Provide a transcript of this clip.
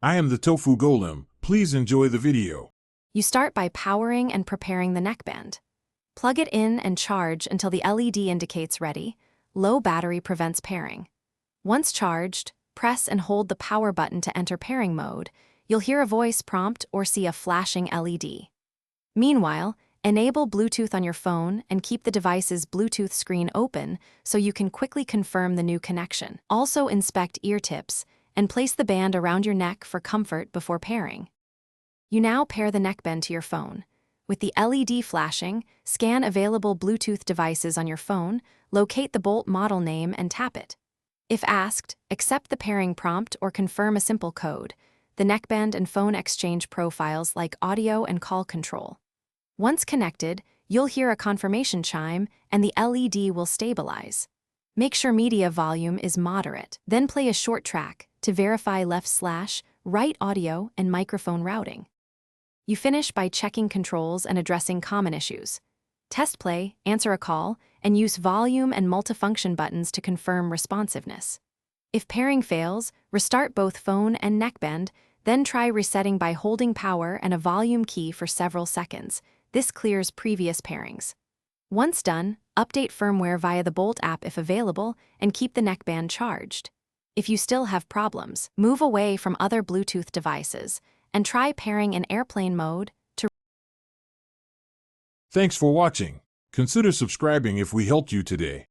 I am the Tofu Golem. Please enjoy the video. You start by powering and preparing the neckband. Plug it in and charge until the LED indicates ready. Low battery prevents pairing. Once charged, press and hold the power button to enter pairing mode. You'll hear a voice prompt or see a flashing LED. Meanwhile, enable Bluetooth on your phone and keep the device's Bluetooth screen open so you can quickly confirm the new connection. Also inspect ear tips and place the band around your neck for comfort before pairing. You now pair the neckband to your phone. With the LED flashing, scan available Bluetooth devices on your phone, locate the Boult model name and tap it. If asked, accept the pairing prompt or confirm a simple code. The neckband and phone exchange profiles like audio and call control. Once connected, you'll hear a confirmation chime and the LED will stabilize. Make sure media volume is moderate, then play a short track to verify left/right audio and microphone routing. You finish by checking controls and addressing common issues. Test play, answer a call, and use volume and multifunction buttons to confirm responsiveness. If pairing fails, restart both phone and neckband, then try resetting by holding power and a volume key for several seconds. This clears previous pairings. Once done, update firmware via the Boult app if available and keep the neckband charged. If you still have problems, move away from other Bluetooth devices and try pairing in airplane mode to. Thanks for watching. Consider subscribing if we helped you today.